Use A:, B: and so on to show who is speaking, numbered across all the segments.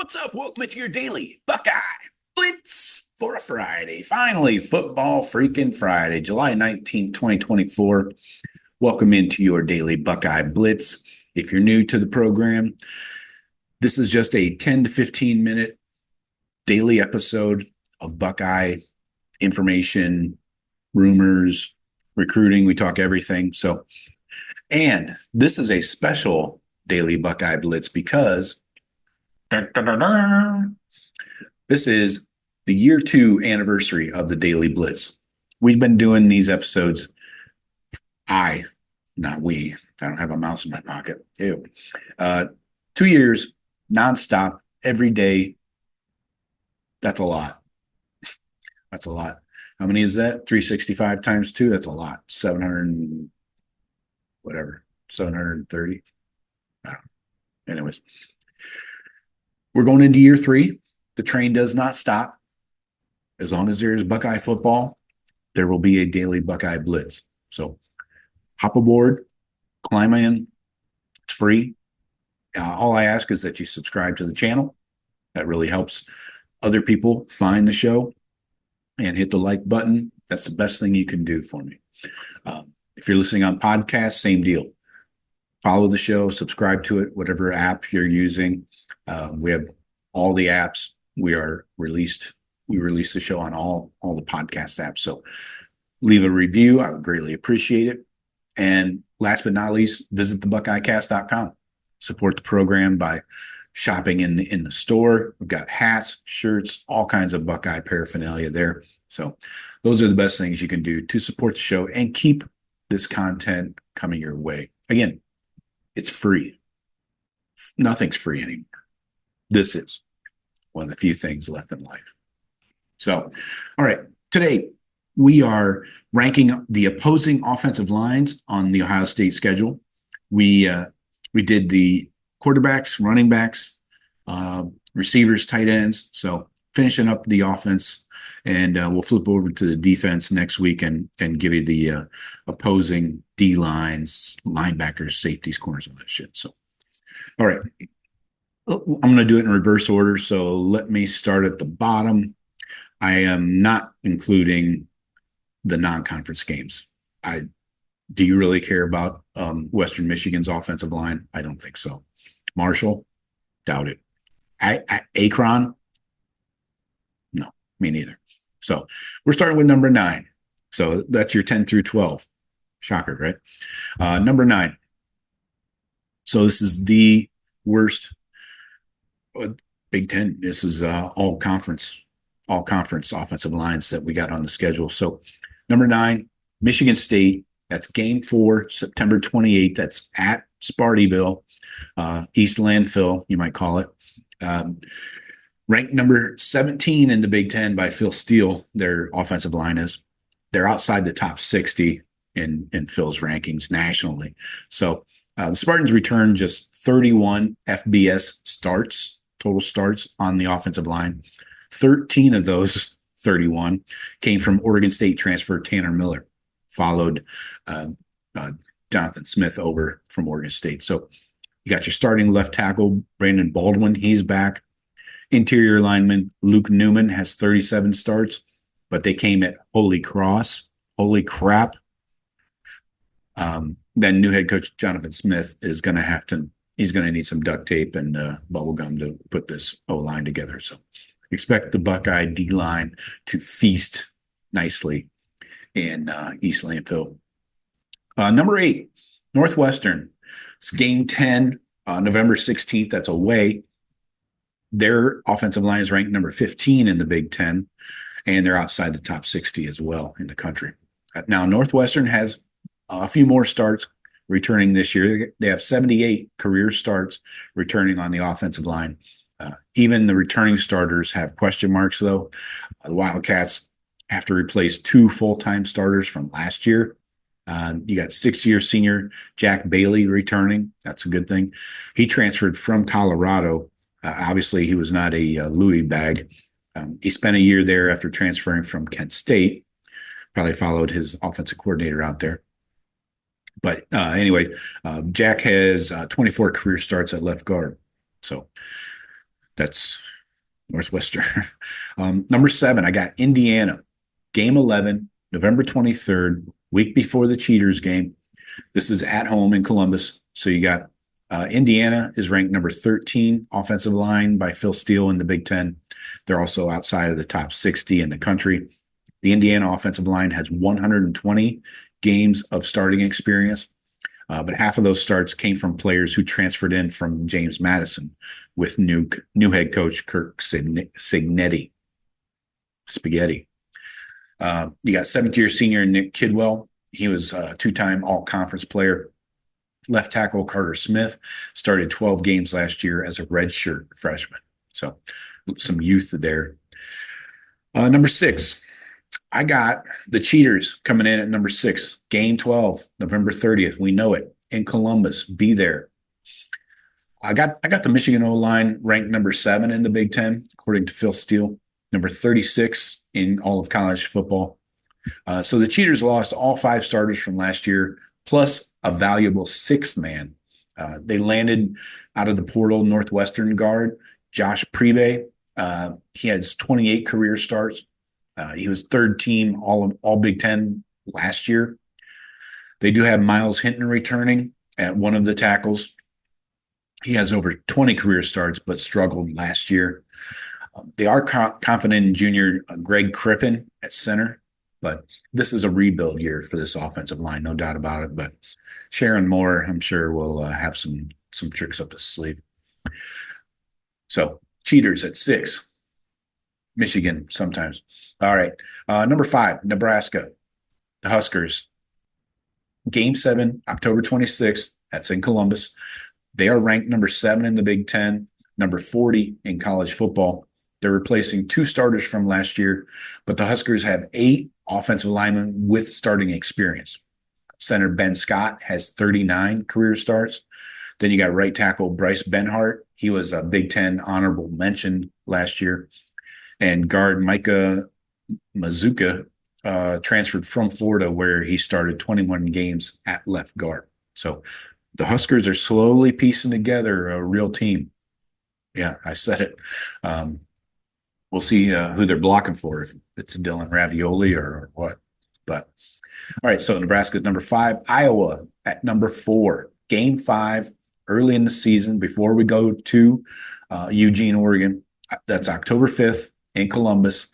A: What's up? Welcome to your Daily Buckeye Blitz for a Friday. Finally, football freaking Friday, July 19th, 2024. Welcome into your Daily Buckeye Blitz. If you're new to the program, this is just a 10 to 15 minute daily episode of Buckeye information, rumors, recruiting. We talk everything. And this is a special Daily Buckeye Blitz because this is the year 2 anniversary of the Daily Blitz. We've been doing these episodes. Not we. I don't have a mouse in my pocket. Ew. 2 years, nonstop, every day. That's a lot. That's a lot. How many is that? 365 times 2? That's a lot. 700, whatever. 730. I don't know. Anyways. We're going into year 3. The train does not stop. As long as there's Buckeye football, there will be a Daily Buckeye Blitz. So hop aboard, climb in. It's free. All I ask is that you subscribe to the channel. That really helps other people find the show, and hit the like button. That's the best thing you can do for me. If you're listening on podcast, same deal. Follow the show, subscribe to it, whatever app you're using. We have all the apps. We release the show on all the podcast apps. So leave a review. I would greatly appreciate it. And last but not least, visit thebuckeyecast.com. Support the program by shopping in the store. We've got hats, shirts, all kinds of Buckeye paraphernalia there. So those are the best things you can do to support the show and keep this content coming your way. Again, it's free. Nothing's free anymore. This is one of the few things left in life. So, all right, today we are ranking the opposing offensive lines on the Ohio State schedule. We did the quarterbacks, running backs, receivers, tight ends. So finishing up the offense, and we'll flip over to the defense next week and give you the opposing D lines, linebackers, safeties, corners, all that shit. So, all right. I'm going to do it in reverse order. So let me start at the bottom. I am not including the non-conference games. Do you really care about Western Michigan's offensive line? I don't think so. Marshall, doubt it. Akron, no, me neither. So we're starting with number 9. So that's your 10 through 12. Shocker, right? Number 9. So this is the worst Big Ten. This is all conference offensive lines that we got on the schedule. So number 9, Michigan State. That's game 4, September 28th. That's at Spartyville, East Landfill, you might call it. Ranked number 17 in the Big Ten by Phil Steele, their offensive line is. They're outside the top 60 in Phil's rankings nationally. So the Spartans returned just 31 FBS starts, total starts on the offensive line. 13 of those 31 came from Oregon State transfer Tanner Miller, followed Jonathan Smith over from Oregon State. So you got your starting left tackle, Brandon Baldwin. He's back. Interior lineman Luke Newman has 37 starts, but they came at holy crap. Then new head coach Jonathan Smith is going to need some duct tape and bubble gum to put this O-line together. So expect the Buckeye D-line to feast nicely in East Landfill. Number 8, Northwestern. It's game 10, November 16th. That's away. Their offensive line is ranked number 15 in the Big Ten, and they're outside the top 60 as well in the country. Now, Northwestern has a few more starts returning this year. They have 78 career starts returning on the offensive line. Even the returning starters have question marks, though. The Wildcats have to replace 2 full-time starters from last year. You got 6-year senior Jack Bailey returning. That's a good thing. He transferred from Colorado. Obviously, he was not a Louis bag. He spent a year there after transferring from Kent State. Probably followed his offensive coordinator out there. But anyway, Jack has 24 career starts at left guard. So That's Northwestern. Number 7, I got Indiana. Game 11, November 23rd, week before the Cheaters game. This is at home in Columbus. So you got Indiana is ranked number 13 offensive line by Phil Steele in the Big Ten. They're also outside of the top 60 in the country. The Indiana offensive line has 120 games of starting experience, but half of those starts came from players who transferred in from James Madison with new head coach Kirk Cignetti. Spaghetti. You got seventh-year senior Nick Kidwell. He was a two-time all-conference player. Left tackle Carter Smith started 12 games last year as a redshirt freshman. So some youth there. Number 6, I got the Cheaters coming in at number 6. Game 12, November 30th. We know it in Columbus. Be there. I got the Michigan O-line ranked number 7 in the Big Ten, according to Phil Steele. Number 36 in all of college football. So the Cheaters lost all 5 starters from last year, plus a valuable 6th man. They landed out of the portal Northwestern guard, Josh Priebe. He has 28 career starts. He was 3rd team all Big Ten last year. They do have Miles Hinton returning at one of the tackles. He has over 20 career starts, but struggled last year. They are confident in junior Greg Crippen at center, but this is a rebuild year for this offensive line, no doubt about it. But Sharon Moore, I'm sure, will have some tricks up his sleeve. So Cheaters at 6. Michigan sometimes. All right. Number 5, Nebraska. The Huskers. Game 7, October 26th. That's in Columbus. They are ranked number 7 in the Big Ten, number 40 in college football. They're replacing 2 starters from last year, but the Huskers have 8 offensive linemen with starting experience. Center Ben Scott has 39 career starts. Then you got right tackle Bryce Benhart. He was a Big Ten honorable mention last year. And guard Micah Mazuka transferred from Florida, where he started 21 games at left guard. So the Huskers are slowly piecing together a real team. Yeah, I said it. We'll see who they're blocking for, if it's Dylan Ravioli or what. But all right, so Nebraska's number 5, Iowa at number 4. Game 5, early in the season, before we go to Eugene, Oregon. That's October 5th in Columbus.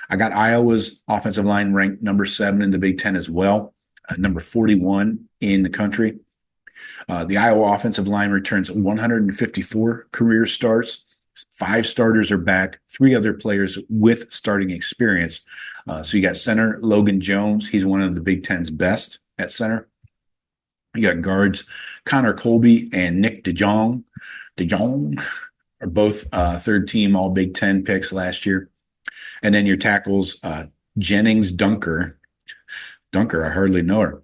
A: I got Iowa's offensive line ranked number 7 in the Big Ten as well, number 41 in the country. The Iowa offensive line returns 154 career starts. 5 starters are back, 3 other players with starting experience. So you got center Logan Jones. He's one of the Big Ten's best at center. You got guards Connor Colby and Nick DeJong. DeJong are both 3rd team all Big Ten picks last year. And then your tackles, Jennings Dunker, I hardly know her,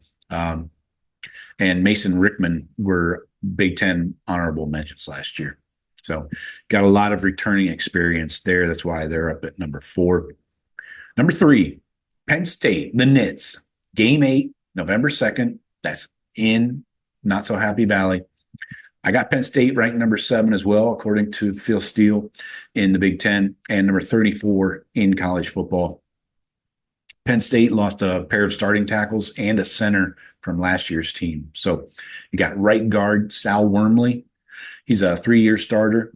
A: and Mason Rickman were Big Ten honorable mentions last year. So got a lot of returning experience there. That's why they're up at number 4. Number 3, Penn State, the Knits. Game 8, November 2nd. That's in Not So Happy Valley. I got Penn State ranked number 7 as well, according to Phil Steele in the Big Ten, and number 34 in college football. Penn State lost a pair of starting tackles and a center from last year's team. So you got right guard Sal Wormley. He's a 3-year starter.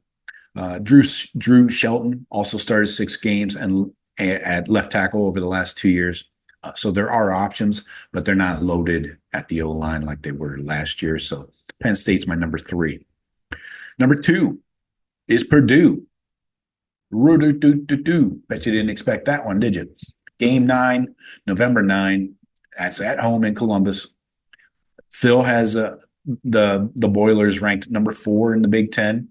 A: Drew Shelton also started 6 games and at left tackle over the last 2 years. So there are options, but they're not loaded at the O-line like they were last year. So Penn State's my number 3. Number 2 is Purdue. Bet you didn't expect that one, did you? Game 9, November 9. That's at home in Columbus. Phil has the Boilers ranked number 4 in the Big Ten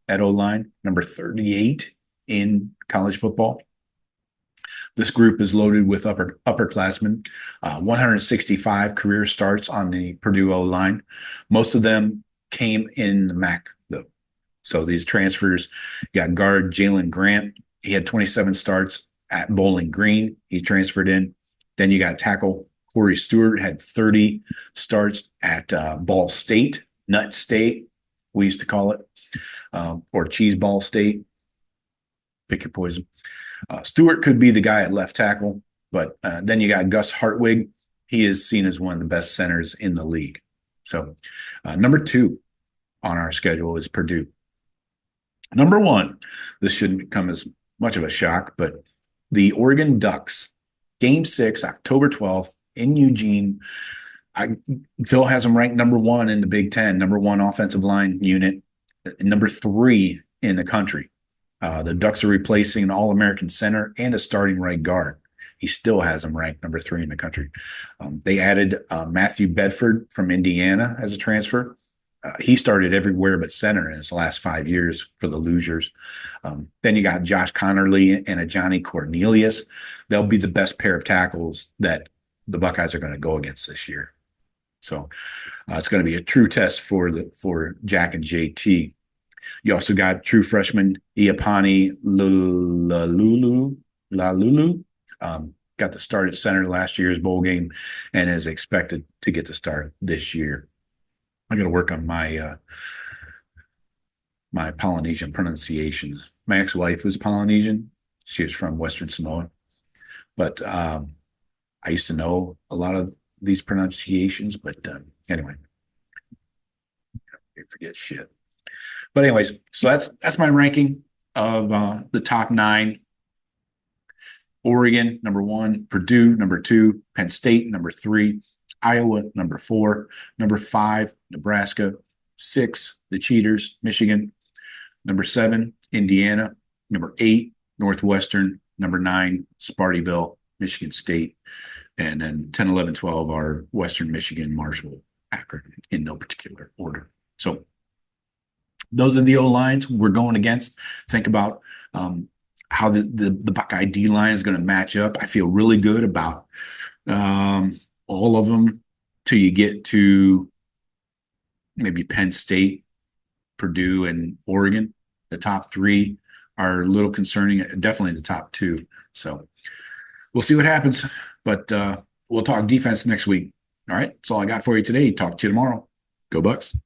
A: at O-line, number 38 in college football. This group is loaded with upperclassmen, 165 career starts on the Purdue O-line. Most of them came in the MAC, though. So these transfers, you got guard Jalen Grant. He had 27 starts at Bowling Green. He transferred in. Then you got tackle Corey Stewart, had 30 starts at Ball State, Nut State, we used to call it, or Cheese Ball State. pick your poison. Stewart could be the guy at left tackle, but then you got Gus Hartwig. He is seen as one of the best centers in the league. So number 2 on our schedule is Purdue. Number 1, this shouldn't come as much of a shock, but the Oregon Ducks, Game 6, October 12th in Eugene. Phil has them ranked number 1 in the Big Ten, number 1 offensive line unit, number 3 in the country. The Ducks are replacing an All-American center and a starting right guard. He still has them ranked number 3 in the country. They added Matthew Bedford from Indiana as a transfer. He started everywhere but center in his last 5 years for the Losers. Then you got Josh Connerly and a Johnny Cornelius. They'll be the best pair of tackles that the Buckeyes are going to go against this year. So it's going to be a true test for Jack and JT. You also got true freshman Iapani Lalulu. Got the start at center last year's bowl game and is expected to get the start this year. I'm going to work on my my Polynesian pronunciations. My ex-wife was Polynesian. She was from Western Samoa. But I used to know a lot of these pronunciations. But anyway, I forget shit. But anyways, so that's my ranking of the top 9. Oregon, number 1. Purdue, number 2. Penn State, number 3. Iowa, number 4. Number 5, Nebraska. 6, the Cheaters, Michigan. Number 7, Indiana. Number 8, Northwestern. Number 9, Spartyville, Michigan State. And then 10, 11, 12 are Western Michigan, Marshall, Akron, in no particular order. So those are the O-lines we're going against. Think about how the Buckeye D-line is going to match up. I feel really good about all of them till you get to maybe Penn State, Purdue, and Oregon. The top 3 are a little concerning, definitely the top 2. So we'll see what happens, but we'll talk defense next week. All right, that's all I got for you today. Talk to you tomorrow. Go Bucks.